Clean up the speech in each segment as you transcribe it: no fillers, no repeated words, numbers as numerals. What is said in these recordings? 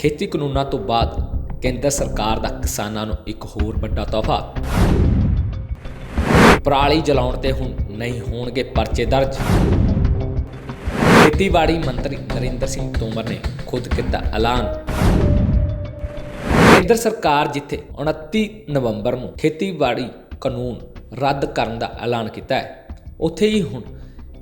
ਖੇਤੀ ਕਾਨੂੰਨਾਂ ਤੋਂ ਬਾਅਦ ਕੇਂਦਰ ਸਰਕਾਰ ਦਾ ਕਿਸਾਨਾਂ ਨੂੰ ਇੱਕ ਹੋਰ ਵੱਡਾ ਤੋਹਫਾ। ਪਰਾਲੀ ਜਲਾਉਣ ਤੇ ਹੁਣ ਨਹੀਂ ਹੋਣਗੇ ਪਰਚੇ ਦਰਜ। ਖੇਤੀਬਾੜੀ ਮੰਤਰੀ ਨਰਿੰਦਰ ਸਿੰਘ ਤੋਮਰ ਨੇ ਖੁਦ ਕੀਤਾ ਐਲਾਨ। ਕੇਂਦਰ ਸਰਕਾਰ ਜਿੱਥੇ 29 ਨਵੰਬਰ ਨੂੰ ਖੇਤੀਬਾੜੀ ਕਾਨੂੰਨ ਰੱਦ ਕਰਨ ਦਾ ਐਲਾਨ ਕੀਤਾ ਹੈ, ਉੱਥੇ ਹੀ ਹੁਣ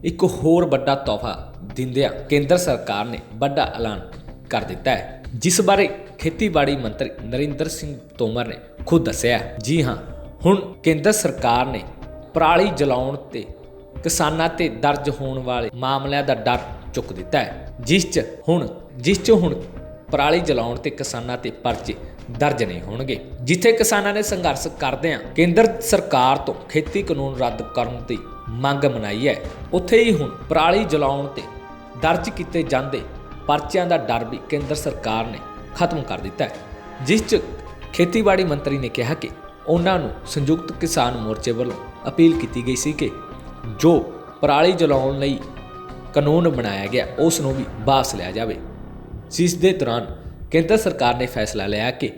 ਇੱਕ ਹੋਰ ਵੱਡਾ ਤੋਹਫਾ ਦਿੰਦਿਆਂ ਕੇਂਦਰ ਸਰਕਾਰ ਨੇ ਵੱਡਾ ਐਲਾਨ ਕਰ ਦਿੱਤਾ ਹੈ, ਜਿਸ ਬਾਰੇ ਖੇਤੀਬਾੜੀ ਮੰਤਰੀ ਨਰਿੰਦਰ ਸਿੰਘ ਤੋਮਰ ਨੇ ਖੁਦ ਦੱਸਿਆ। ਜੀ ਹਾਂ, ਹੁਣ ਕੇਂਦਰ ਸਰਕਾਰ ਨੇ ਪਰਾਲੀ ਜਲਾਉਣ ਤੇ ਕਿਸਾਨਾਂ ਤੇ ਦਰਜ ਹੋਣ ਵਾਲੇ ਮਾਮਲਿਆਂ ਦਾ ਡਰ ਚੁੱਕ ਦਿੱਤਾ ਹੈ, ਜਿਸ 'ਚ ਹੁਣ ਪਰਾਲੀ ਜਲਾਉਣ ਤੇ ਕਿਸਾਨਾਂ ਤੇ ਪਰਚੇ ਦਰਜ ਨਹੀਂ ਹੋਣਗੇ। ਜਿੱਥੇ ਕਿਸਾਨਾਂ ਨੇ ਸੰਘਰਸ਼ ਕਰਦਿਆਂ ਕੇਂਦਰ ਸਰਕਾਰ ਤੋਂ ਖੇਤੀ ਕਾਨੂੰਨ ਰੱਦ ਕਰਨ ਦੀ ਮੰਗ ਮਨਾਈ ਹੈ, ਉੱਥੇ ਹੀ ਹੁਣ ਪਰਾਲੀ ਜਲਾਉਣ ਤੇ ਦਰਜ ਕੀਤੇ ਜਾਂਦੇ ਪਰਚਿਆਂ ਦਾ ਡਰ ਵੀ ਕੇਂਦਰ ਸਰਕਾਰ ਨੇ ਖਤਮ ਕਰ ਦਿੱਤਾ ਹੈ, ਜਿਸ 'ਚ ਖੇਤੀਬਾੜੀ ਮੰਤਰੀ ਨੇ ਕਿਹਾ ਕਿ ਉਹਨਾਂ ਨੂੰ ਸੰਯੁਕਤ ਕਿਸਾਨ ਮੋਰਚੇ ਵੱਲੋਂ ਅਪੀਲ ਕੀਤੀ ਗਈ ਸੀ ਕਿ ਜੋ ਪਰਾਲੀ ਜਲਾਉਣ ਲਈ ਕਾਨੂੰਨ ਬਣਾਇਆ ਗਿਆ ਉਸ ਨੂੰ ਵੀ ਵਾਪਸ ਲਿਆ ਜਾਵੇ। ਜਿਸ ਦੇ ਦੌਰਾਨ ਕੇਂਦਰ ਸਰਕਾਰ ਨੇ ਫੈਸਲਾ ਲਿਆ ਕਿ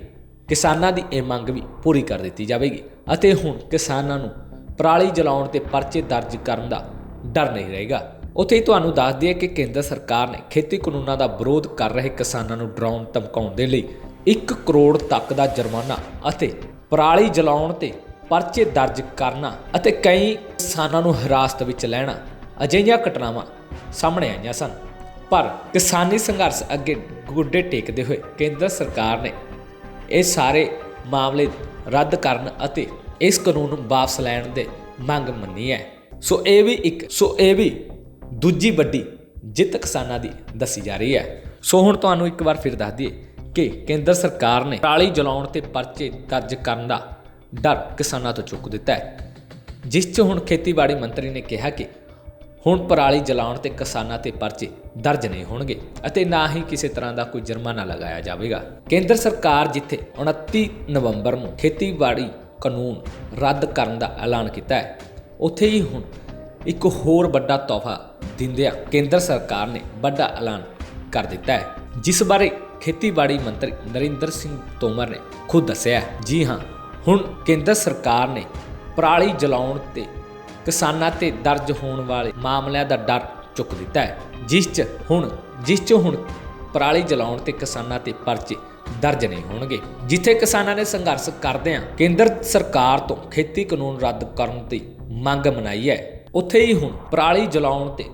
ਕਿਸਾਨਾਂ ਦੀ ਇਹ ਮੰਗ ਵੀ ਪੂਰੀ ਕਰ ਦਿੱਤੀ ਜਾਵੇਗੀ ਅਤੇ ਹੁਣ ਕਿਸਾਨਾਂ ਨੂੰ ਪਰਾਲੀ ਜਲਾਉਣ ਤੇ ਪਰਚੇ ਦਰਜ ਕਰਨ ਦਾ ਡਰ ਨਹੀਂ ਰਹੇਗਾ। ਉੱਥੇ ਹੀ ਤੁਹਾਨੂੰ ਦੱਸ ਦਈਏ ਕਿ ਕੇਂਦਰ ਸਰਕਾਰ ਨੇ ਖੇਤੀ ਕਾਨੂੰਨਾਂ ਦਾ ਵਿਰੋਧ ਕਰ ਰਹੇ ਕਿਸਾਨਾਂ ਨੂੰ ਡਰਾਉਣ ਧਮਕਾਉਣ ਦੇ ਲਈ 1 ਕਰੋੜ ਤੱਕ ਦਾ ਜੁਰਮਾਨਾ ਅਤੇ ਪਰਾਲੀ ਜਲਾਉਣ ਤੇ ਪਰਚੇ ਦਰਜ ਕਰਨਾ ਅਤੇ ਕਈ ਕਿਸਾਨਾਂ ਨੂੰ ਹਿਰਾਸਤ ਵਿੱਚ ਲੈਣਾ ਅਜਿਹੀਆਂ ਘਟਨਾਵਾਂ ਸਾਹਮਣੇ ਆਈਆਂ ਸਨ। ਪਰ ਕਿਸਾਨੀ ਸੰਘਰਸ਼ ਅੱਗੇ ਗੋਡੇ ਟੇਕਦੇ ਹੋਏ ਕੇਂਦਰ ਸਰਕਾਰ ਨੇ ਇਹ ਸਾਰੇ ਮਾਮਲੇ ਰੱਦ ਕਰਨ ਅਤੇ ਇਸ ਕਾਨੂੰਨ ਨੂੰ ਵਾਪਸ ਲੈਣ ਦੇ ਮੰਗ ਮੰਨੀ ਹੈ। ਸੋ ਇਹ ਵੀ ਦੂਜੀ ਵੱਡੀ ਜਿੱਤ ਕਿਸਾਨਾਂ ਦੀ ਦੱਸੀ ਜਾ ਰਹੀ ਹੈ। ਸੋ ਹੁਣ ਤੁਹਾਨੂੰ ਇੱਕ ਵਾਰ ਫਿਰ ਦੱਸ ਦਈਏ ਕਿ ਕੇਂਦਰ ਸਰਕਾਰ ਨੇ ਪਰਾਲੀ ਜਲਾਉਣ ਤੇ ਪਰਚੇ ਦਰਜ ਕਰਨ ਦਾ ਡਰ ਕਿਸਾਨਾਂ ਤੋਂ ਚੁੱਕ ਦਿੱਤਾ ਹੈ, ਜਿਸ 'ਚ ਹੁਣ ਖੇਤੀਬਾੜੀ ਮੰਤਰੀ ਨੇ ਕਿਹਾ ਕਿ ਹੁਣ ਪਰਾਲੀ ਜਲਾਉਣ ਤੇ ਕਿਸਾਨਾਂ ਤੇ ਪਰਚੇ ਦਰਜ ਨਹੀਂ ਹੋਣਗੇ ਅਤੇ ਨਾ ਹੀ ਕਿਸੇ ਤਰ੍ਹਾਂ ਦਾ ਕੋਈ ਜੁਰਮਾਨਾ ਲਗਾਇਆ ਜਾਵੇਗਾ। ਕੇਂਦਰ ਸਰਕਾਰ ਜਿੱਥੇ 29 ਨਵੰਬਰ ਨੂੰ ਖੇਤੀਬਾੜੀ ਕਾਨੂੰਨ ਰੱਦ ਕਰਨ ਦਾ ਐਲਾਨ ਕੀਤਾ ਹੈ, ਉੱਥੇ ਹੀ ਹੁਣ ਇੱਕ ਹੋਰ ਵੱਡਾ ਤੋਹਫਾ ਦਿੰਦਿਆਂ ਕੇਂਦਰ ਸਰਕਾਰ ਨੇ ਵੱਡਾ ਐਲਾਨ ਕਰ ਦਿੱਤਾ ਹੈ, ਜਿਸ ਬਾਰੇ ਖੇਤੀਬਾੜੀ ਮੰਤਰੀ ਨਰਿੰਦਰ ਸਿੰਘ ਤੋਮਰ ਨੇ ਖੁਦ ਦੱਸਿਆ। ਜੀ ਹਾਂ, ਹੁਣ ਕੇਂਦਰ ਸਰਕਾਰ ਨੇ ਪਰਾਲੀ ਜਲਾਉਣ ਤੇ ਕਿਸਾਨਾਂ ਤੇ ਦਰਜ ਹੋਣ ਵਾਲੇ ਮਾਮਲਿਆਂ ਦਾ ਡਰ ਚੁੱਕ ਦਿੱਤਾ ਹੈ, ਜਿਸ 'ਚ ਹੁਣ ਪਰਾਲੀ ਜਲਾਉਣ ਤੇ ਕਿਸਾਨਾਂ ਤੇ ਪਰਚੇ ਦਰਜ ਨਹੀਂ ਹੋਣਗੇ। ਜਿੱਥੇ ਕਿਸਾਨਾਂ ਨੇ ਸੰਘਰਸ਼ ਕਰਦਿਆਂ ਕੇਂਦਰ ਸਰਕਾਰ ਤੋਂ ਖੇਤੀ ਕਾਨੂੰਨ ਰੱਦ ਕਰਨ ਦੀ ਮੰਗ ਮਨਾਈ ਹੈ, ਉੱਥੇ ਹੀ ਹੁਣ ਪਰਾਲੀ ਜਲਾਉਣ ਤੇ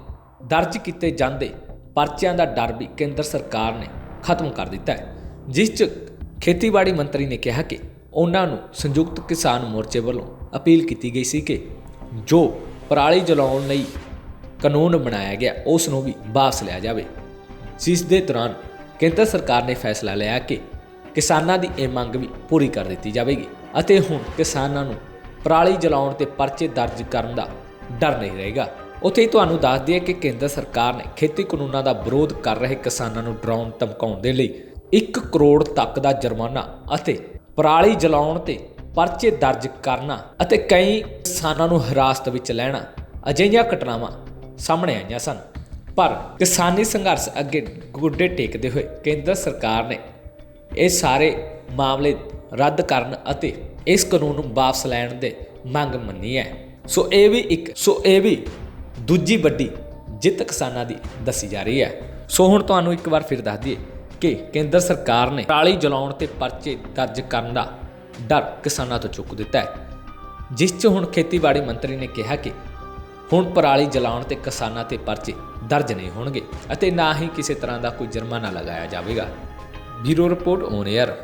ਦਰਜ ਕੀਤੇ ਜਾਂਦੇ ਪਰਚਿਆਂ ਦਾ ਡਰ ਵੀ ਕੇਂਦਰ ਸਰਕਾਰ ਨੇ ਖਤਮ ਕਰ ਦਿੱਤਾ ਹੈ, ਜਿਸ 'ਚ ਖੇਤੀਬਾੜੀ ਮੰਤਰੀ ਨੇ ਕਿਹਾ ਕਿ ਉਹਨਾਂ ਨੂੰ ਸੰਯੁਕਤ ਕਿਸਾਨ ਮੋਰਚੇ ਵੱਲੋਂ ਅਪੀਲ ਕੀਤੀ ਗਈ ਸੀ ਕਿ ਜੋ ਪਰਾਲੀ ਜਲਾਉਣ ਲਈ ਕਾਨੂੰਨ ਬਣਾਇਆ ਗਿਆ ਉਸ ਨੂੰ ਵੀ ਵਾਪਸ ਲਿਆ ਜਾਵੇ। ਜਿਸ ਦੇ ਦੌਰਾਨ ਕੇਂਦਰ ਸਰਕਾਰ ਨੇ ਫੈਸਲਾ ਲਿਆ ਕਿ ਕਿਸਾਨਾਂ ਦੀ ਇਹ ਮੰਗ ਵੀ ਪੂਰੀ ਕਰ ਦਿੱਤੀ ਜਾਵੇਗੀ ਅਤੇ ਹੁਣ ਕਿਸਾਨਾਂ ਨੂੰ ਪਰਾਲੀ ਜਲਾਉਣ ਤੇ ਪਰਚੇ ਦਰਜ ਕਰਨ ਦਾ ਡਰ ਨਹੀਂ ਰਹੇਗਾ। ਉੱਥੇ ਹੀ ਤੁਹਾਨੂੰ ਦੱਸ ਦਈਏ ਕਿ ਕੇਂਦਰ ਸਰਕਾਰ ਨੇ ਖੇਤੀ ਕਾਨੂੰਨਾਂ ਦਾ ਵਿਰੋਧ ਕਰ ਰਹੇ ਕਿਸਾਨਾਂ ਨੂੰ ਡਰਾਉਣ ਧਮਕਾਉਣ ਦੇ ਲਈ 1 ਕਰੋੜ ਤੱਕ ਦਾ ਜੁਰਮਾਨਾ ਅਤੇ ਪਰਾਲੀ ਜਲਾਉਣ ਤੇ ਪਰਚੇ ਦਰਜ ਕਰਨਾ ਅਤੇ ਕਈ ਕਿਸਾਨਾਂ ਨੂੰ ਹਿਰਾਸਤ ਵਿੱਚ ਲੈਣਾ ਅਜਿਹੀਆਂ ਘਟਨਾਵਾਂ ਸਾਹਮਣੇ ਆਈਆਂ ਸਨ। ਪਰ ਕਿਸਾਨੀ ਸੰਘਰਸ਼ ਅੱਗੇ ਗੋਡੇ ਟੇਕਦੇ ਹੋਏ ਕੇਂਦਰ ਸਰਕਾਰ ਨੇ ਇਹ ਸਾਰੇ ਮਾਮਲੇ ਰੱਦ ਕਰਨ ਅਤੇ ਇਸ ਕਾਨੂੰਨ ਨੂੰ ਵਾਪਸ ਲੈਣ ਦੇ ਮੰਗ ਮੰਨੀ ਹੈ। ਸੋ ਇਹ ਵੀ ਦੂਜੀ ਵੱਡੀ ਜਿੱਤ ਕਿਸਾਨਾਂ ਦੀ ਦੱਸੀ ਜਾ ਰਹੀ ਹੈ। ਸੋ ਹੁਣ ਤੁਹਾਨੂੰ ਇੱਕ ਵਾਰ ਫਿਰ ਦੱਸ ਦਈਏ ਕਿ ਕੇਂਦਰ ਸਰਕਾਰ ਨੇ ਪਰਾਲੀ ਜਲਾਉਣ ਤੇ ਪਰਚੇ ਦਰਜ ਕਰਨ ਦਾ ਡਰ ਕਿਸਾਨਾਂ ਤੋਂ ਚੁੱਕ ਦਿੱਤਾ ਹੈ, ਜਿਸ 'ਚ ਹੁਣ ਖੇਤੀਬਾੜੀ ਮੰਤਰੀ ਨੇ ਕਿਹਾ ਕਿ ਹੁਣ ਪਰਾਲੀ ਜਲਾਉਣ ਤੇ ਕਿਸਾਨਾਂ ਤੇ ਪਰਚੇ ਦਰਜ ਨਹੀਂ ਹੋਣਗੇ ਅਤੇ ਨਾ ਹੀ ਕਿਸੇ ਤਰ੍ਹਾਂ ਦਾ ਕੋਈ ਜੁਰਮਾਨਾ ਲਗਾਇਆ ਜਾਵੇਗਾ। Bureau report on air.